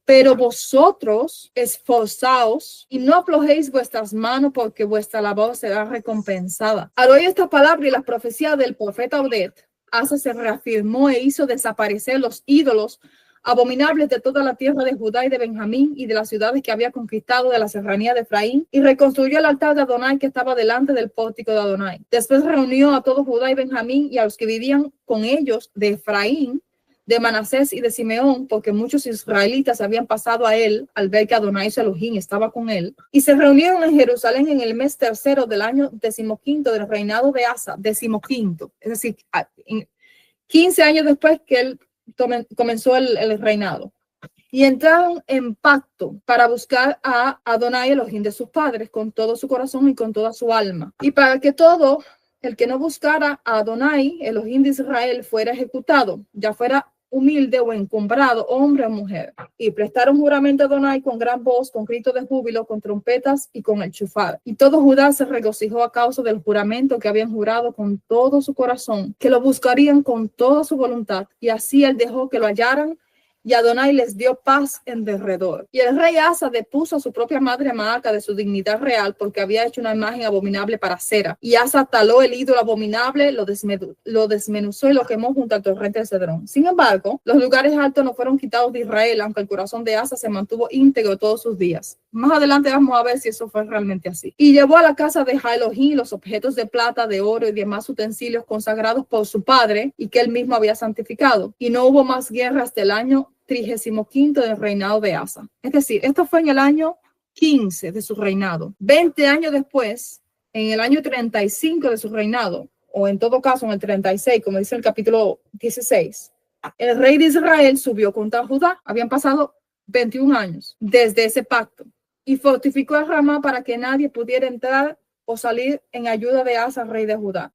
Pero vosotros esforzaos y no aflojéis vuestras manos, porque vuestra labor será recompensada. Al oír esta palabra y las profecías del profeta Oded, Asa se reafirmó e hizo desaparecer los ídolos abominables de toda la tierra de Judá y de Benjamín y de las ciudades que había conquistado de la serranía de Efraín, y reconstruyó el altar de Adonai que estaba delante del pórtico de Adonai. Después reunió a todo Judá y Benjamín y a los que vivían con ellos de Efraín, de Manasés y de Simeón, porque muchos israelitas habían pasado a él al ver que Adonai su Elohim estaba con él, y se reunieron en Jerusalén en el mes tercero del año 15 del reinado de Asa, 15, es decir, 15 años después que él comenzó el reinado. Y entraron en pacto para buscar a Adonai Elohim de sus padres con todo su corazón y con toda su alma, y para que todo el que no buscara a Adonai Elohim de Israel fuera ejecutado, ya fuera humilde o encumbrado, hombre o mujer. Y prestaron juramento a Adonai con gran voz, con gritos de júbilo, con trompetas y con el shofar. Y todo Judá se regocijó a causa del juramento que habían jurado con todo su corazón, que lo buscarían con toda su voluntad. Y así él dejó que lo hallaran, y Adonai les dio paz en derredor. Y el rey Asa depuso a su propia madre Maaca de su dignidad real porque había hecho una imagen abominable para Acera. Y Asa taló el ídolo abominable, lo desmenuzó y lo quemó junto al torrente de Cedrón. Sin embargo, los lugares altos no fueron quitados de Israel, aunque el corazón de Asa se mantuvo íntegro todos sus días. Más adelante vamos a ver si eso fue realmente así. Y llevó a la casa de Elohim los objetos de plata, de oro y demás utensilios consagrados por su padre y que él mismo había santificado. Y no hubo más guerra hasta el año 35 del reinado de Asa. Es decir, esto fue en el año 15 de su reinado. 20 años después, en el año 35 de su reinado, o en todo caso en el 36, como dice el capítulo 16, el rey de Israel subió contra Judá. Habían pasado 21 años desde ese pacto y fortificó a Ramá para que nadie pudiera entrar o salir en ayuda de Asa, rey de Judá.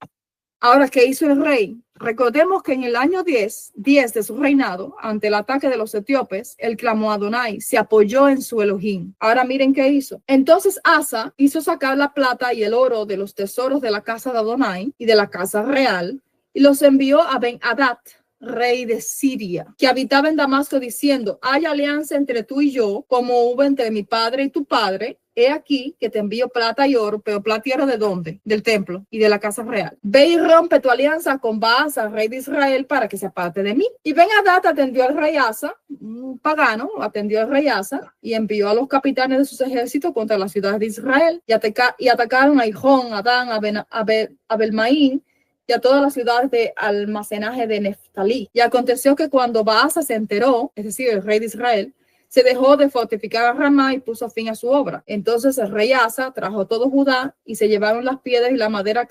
Ahora, ¿qué hizo el rey? Recordemos que en el año 10 de su reinado, ante el ataque de los etíopes, él clamó a Adonai, se apoyó en su Elohim. Ahora miren qué hizo. Entonces Asa hizo sacar la plata y el oro de los tesoros de la casa de Adonai y de la casa real y los envió a Ben-Hadad, rey de Siria, que habitaba en Damasco, diciendo: hay alianza entre tú y yo, como hubo entre mi padre y tu padre. He aquí que te envío plata y oro, pero plata y oro ¿de dónde? Del templo y de la casa real. Ve y rompe tu alianza con Baasa, rey de Israel, para que se aparte de mí. Y Ben-Hadad atendió al rey Asa, un pagano, atendió al rey Asa y envió a los capitanes de sus ejércitos contra las ciudades de Israel y atacaron a Ijón, a Dan, a Belmaín y a todas las ciudades de almacenaje de Neftalí. Y aconteció que cuando Baasa se enteró, es decir, el rey de Israel, se dejó de fortificar a Ramá y puso fin a su obra. Entonces el rey Asa trajo todo Judá y se llevaron las piedras y la madera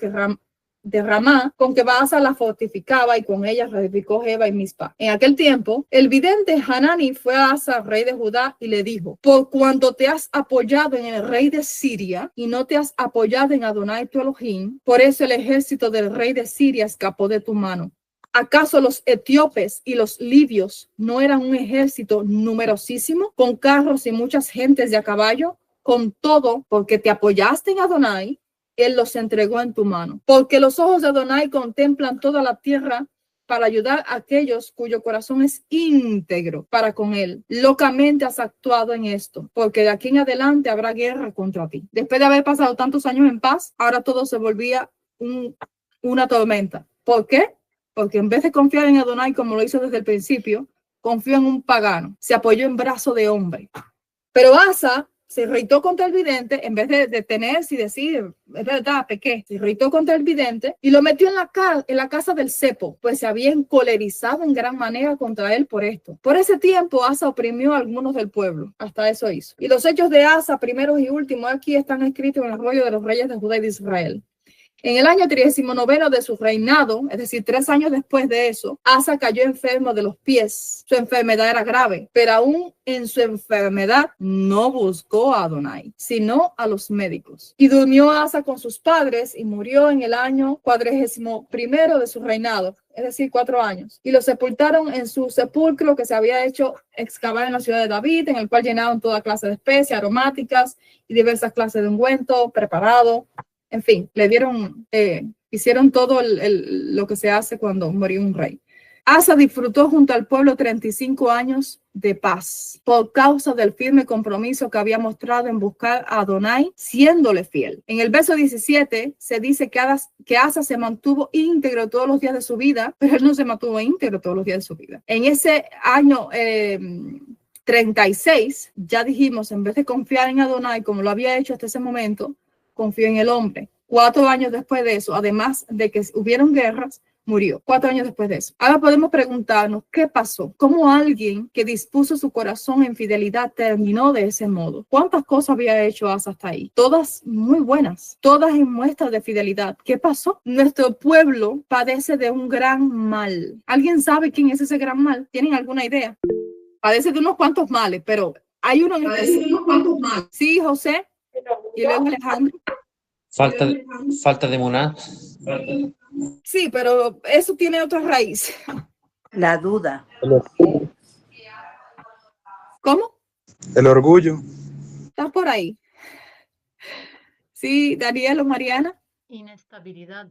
de Ramá con que Baasa la fortificaba y con ella reedificó Jeba y Mizpa. En aquel tiempo, el vidente Hanani fue a Asa, rey de Judá, y le dijo: por cuanto te has apoyado en el rey de Siria y no te has apoyado en Adonai tu Elohim, por eso el ejército del rey de Siria escapó de tu mano. ¿Acaso los etíopes y los libios no eran un ejército numerosísimo, con carros y muchas gentes de a caballo? Con todo, porque te apoyaste en Adonai, él los entregó en tu mano. Porque los ojos de Adonai contemplan toda la tierra para ayudar a aquellos cuyo corazón es íntegro para con él. Locamente has actuado en esto, porque de aquí en adelante habrá guerra contra ti. Después de haber pasado tantos años en paz, ahora todo se volvía una tormenta. ¿Por qué? Porque en vez de confiar en Adonai como lo hizo desde el principio, confió en un pagano, se apoyó en brazo de hombre. Pero Asa se irritó contra el vidente, en vez de detenerse y decir, es verdad, pequé, se irritó contra el vidente y lo metió en la casa del cepo, pues se había encolerizado en gran manera contra él por esto. Por ese tiempo Asa oprimió a algunos del pueblo, hasta eso hizo. Y los hechos de Asa, primeros y últimos, aquí están escritos en el rollo de los reyes de Judá y de Israel. En el año 39 de su reinado, es decir, 3 años después de eso, Asa cayó enfermo de los pies. Su enfermedad era grave, pero aún en su enfermedad no buscó a Adonai, sino a los médicos. Y durmió Asa con sus padres y murió en el año 41 de su reinado, es decir, 4 años. Y lo sepultaron en su sepulcro que se había hecho excavar en la ciudad de David, en el cual llenaron toda clase de especias aromáticas y diversas clases de ungüento preparado. En fin, le dieron, hicieron todo lo que se hace cuando murió un rey. Asa disfrutó junto al pueblo 35 años de paz por causa del firme compromiso que había mostrado en buscar a Adonai, siéndole fiel. En el verso 17 se dice que Asa se mantuvo íntegro todos los días de su vida, pero él no se mantuvo íntegro todos los días de su vida. En ese año 36, ya dijimos, en vez de confiar en Adonai como lo había hecho hasta ese momento, confió en el hombre. 4 años después de eso, además de que hubieron guerras, murió. 4 años después de eso. Ahora podemos preguntarnos, ¿qué pasó? ¿Cómo alguien que dispuso su corazón en fidelidad terminó de ese modo? ¿Cuántas cosas había hecho Asa hasta ahí? Todas muy buenas, todas en muestras de fidelidad. ¿Qué pasó? Nuestro pueblo padece de un gran mal. ¿Alguien sabe quién es ese gran mal? ¿Tienen alguna idea? Padece de unos cuantos males, pero hay uno en especial. Sí, José. Y luego Alejandro. Falta de emuná. Sí, pero eso tiene otra raíz. La duda. El orgullo. ¿Cómo? El orgullo. Está por ahí. Sí, Daniel o Mariana. Inestabilidad,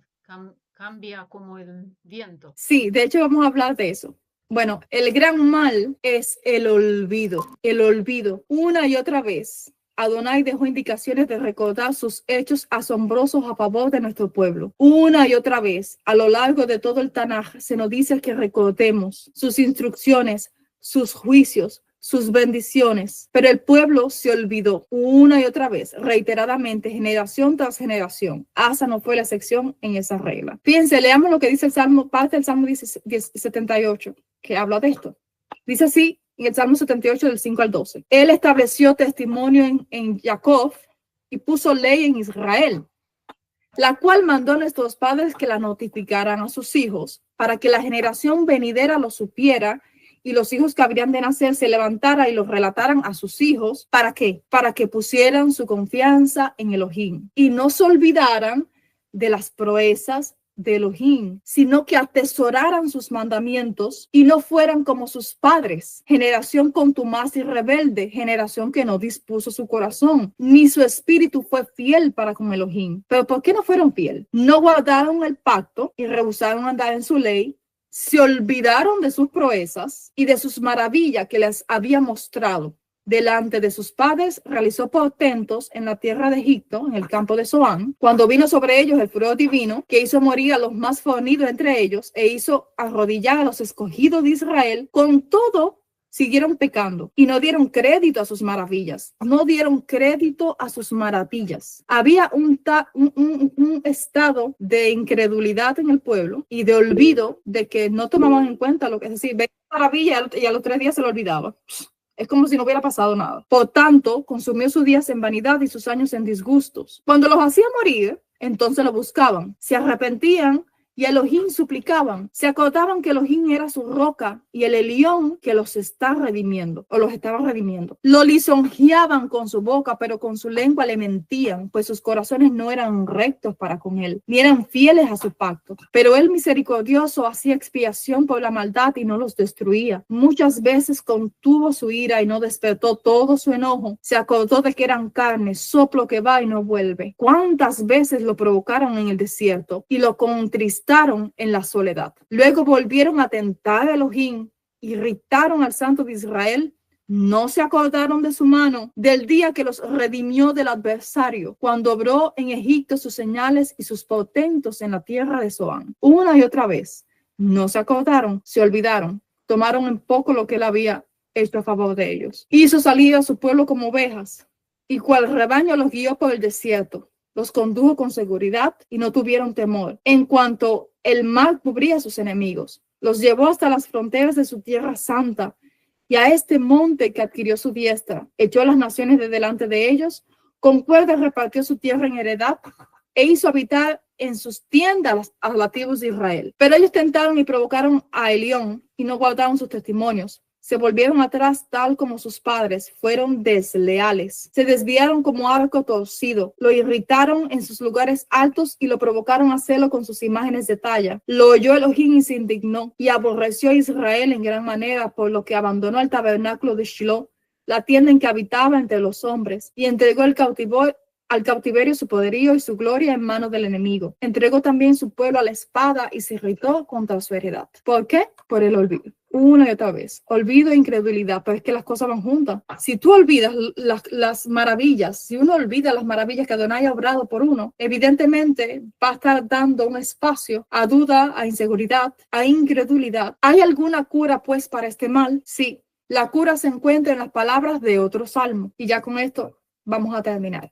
cambia como el viento. Sí, de hecho vamos a hablar de eso. Bueno, el gran mal es el olvido. El olvido. Una y otra vez, Adonai dejó indicaciones de recordar sus hechos asombrosos a favor de nuestro pueblo. Una y otra vez, a lo largo de todo el Tanaj, se nos dice que recordemos sus instrucciones, sus juicios, sus bendiciones, pero el pueblo se olvidó una y otra vez, reiteradamente, generación tras generación. Asa no fue la excepción en esa regla. Fíjense, leamos lo que dice el Salmo, parte del Salmo 78, que habla de esto. Dice así en el Salmo 78 del 5 al 12. Él estableció testimonio en Jacob y puso ley en Israel, la cual mandó a nuestros padres que la notificaran a sus hijos, para que la generación venidera lo supiera, y los hijos que habrían de nacer se levantaran y los relataran a sus hijos. ¿Para qué? Para que pusieran su confianza en Elohim y no se olvidaran de las proezas de Elohim, sino que atesoraran sus mandamientos y no fueran como sus padres, generación contumaz y rebelde, generación que no dispuso su corazón, ni su espíritu fue fiel para con Elohim. ¿Pero por qué no fueron fiel? No guardaron el pacto y rehusaron andar en su ley. Se olvidaron de sus proezas y de sus maravillas que les había mostrado. Delante de sus padres realizó portentos en la tierra de Egipto, en el campo de Zoán, cuando vino sobre ellos el furor divino, que hizo morir a los más fornidos entre ellos e hizo arrodillar a los escogidos de Israel. Con todo, siguieron pecando y no dieron crédito a sus maravillas. No dieron crédito a sus maravillas. Había un estado de incredulidad en el pueblo y de olvido, de que no tomaban en cuenta lo que es decir, veía maravilla y a los 3 días se lo olvidaba. Es como si no hubiera pasado nada. Por tanto, consumió sus días en vanidad y sus años en disgustos. Cuando los hacía morir, entonces lo buscaban. Se arrepentían y a Elohim suplicaban. Se acordaban que Elohim era su roca y el Elión que los está redimiendo o los estaba redimiendo. Lo lisonjeaban con su boca, pero con su lengua le mentían, pues sus corazones no eran rectos para con él, ni eran fieles a su pacto. Pero él misericordioso hacía expiación por la maldad y no los destruía. Muchas veces contuvo su ira y no despertó todo su enojo. Se acordó de que eran carne, soplo que va y no vuelve. ¿Cuántas veces lo provocaron en el desierto y lo contristaron en la soledad? Luego volvieron a tentar a Elohim, irritaron al Santo de Israel, no se acordaron de su mano, del día que los redimió del adversario, cuando obró en Egipto sus señales y sus portentos en la tierra de Zoán. Una y otra vez, no se acordaron, se olvidaron, tomaron en poco lo que él había hecho a favor de ellos. Hizo salir a su pueblo como ovejas, y cual rebaño los guió por el desierto. Los condujo con seguridad y no tuvieron temor. En cuanto el mal cubría a sus enemigos, los llevó hasta las fronteras de su tierra santa y a este monte que adquirió su diestra. Echó las naciones de delante de ellos, con cuerdas repartió su tierra en heredad e hizo habitar en sus tiendas a las tribus de Israel. Pero ellos tentaron y provocaron a Elión y no guardaron sus testimonios. Se volvieron atrás tal como sus padres, fueron desleales. Se desviaron como arco torcido, lo irritaron en sus lugares altos y lo provocaron a celo con sus imágenes de talla. Lo oyó Elohim y se indignó y aborreció a Israel en gran manera, por lo que abandonó el tabernáculo de Shiloh, la tienda en que habitaba entre los hombres, y entregó al cautiverio su poderío y su gloria en manos del enemigo. Entregó también su pueblo a la espada y se irritó contra su heredad. ¿Por qué? Por el olvido. Una y otra vez. Olvido e incredulidad, pero es que las cosas van juntas. Si tú olvidas las maravillas, si uno olvida las maravillas que Adonai ha obrado por uno, evidentemente va a estar dando un espacio a duda, a inseguridad, a incredulidad. ¿Hay alguna cura pues para este mal? Sí. La cura se encuentra en las palabras de otro salmo. Y ya con esto vamos a terminar.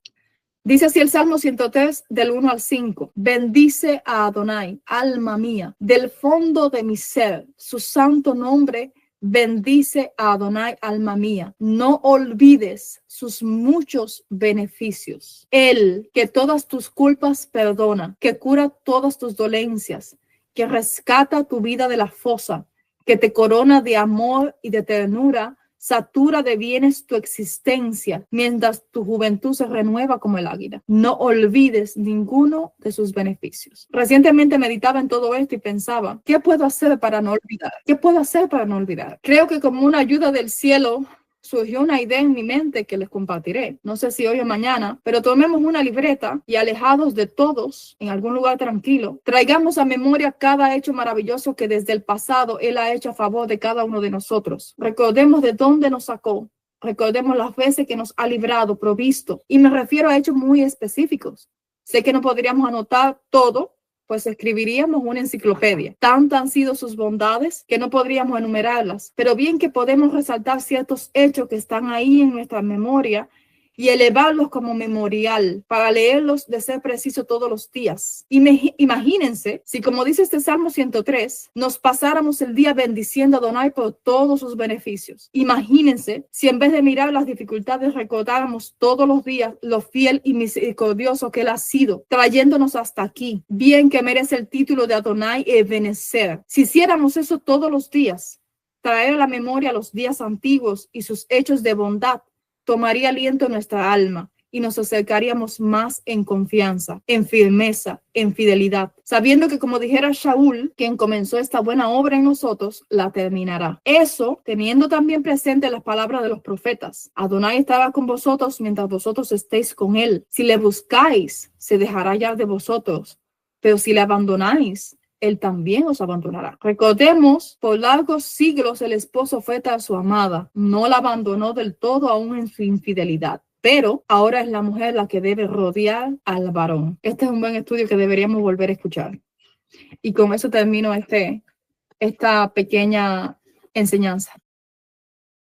Dice así el Salmo 103 del 1 al 5. Bendice a Adonai, alma mía, del fondo de mi ser, su santo nombre. Bendice a Adonai, alma mía. No olvides sus muchos beneficios. Él que todas tus culpas perdona, que cura todas tus dolencias, que rescata tu vida de la fosa, que te corona de amor y de ternura, satura de bienes tu existencia, mientras tu juventud se renueva como el águila. No olvides ninguno de sus beneficios. Recientemente meditaba en todo esto y pensaba, ¿qué puedo hacer para no olvidar? ¿Qué puedo hacer para no olvidar? Creo que como una ayuda del cielo, surgió una idea en mi mente que les compartiré. No sé si hoy o mañana, pero tomemos una libreta y, alejados de todos, en algún lugar tranquilo, traigamos a memoria cada hecho maravilloso que desde el pasado Él ha hecho a favor de cada uno de nosotros. Recordemos de dónde nos sacó. Recordemos las veces que nos ha librado, provisto. Y me refiero a hechos muy específicos. Sé que no podríamos anotar todo, pues escribiríamos una enciclopedia. Tantas han sido sus bondades que no podríamos enumerarlas, pero bien que podemos resaltar ciertos hechos que están ahí en nuestra memoria y elevarlos como memorial para leerlos de ser preciso todos los días. Imagínense si, como dice este Salmo 103, nos pasáramos el día bendiciendo a Adonai por todos sus beneficios. Imagínense si en vez de mirar las dificultades recordáramos todos los días lo fiel y misericordioso que Él ha sido, trayéndonos hasta aquí. Bien que merece el título de Adonai Ebenezer. Si hiciéramos eso todos los días, traer a la memoria los días antiguos y sus hechos de bondad, tomaría aliento en nuestra alma y nos acercaríamos más en confianza, en firmeza, en fidelidad, sabiendo que, como dijera Shaul, quien comenzó esta buena obra en nosotros, la terminará. Eso teniendo también presente las palabras de los profetas. Adonai estará con vosotros mientras vosotros estéis con Él. Si le buscáis, se dejará hallar de vosotros, pero si le abandonáis, Él también os abandonará. Recordemos, por largos siglos el esposo fue tras su amada. No la abandonó del todo aún en su infidelidad. Pero ahora es la mujer la que debe rodear al varón. Este es un buen estudio que deberíamos volver a escuchar. Y con eso termino esta pequeña enseñanza.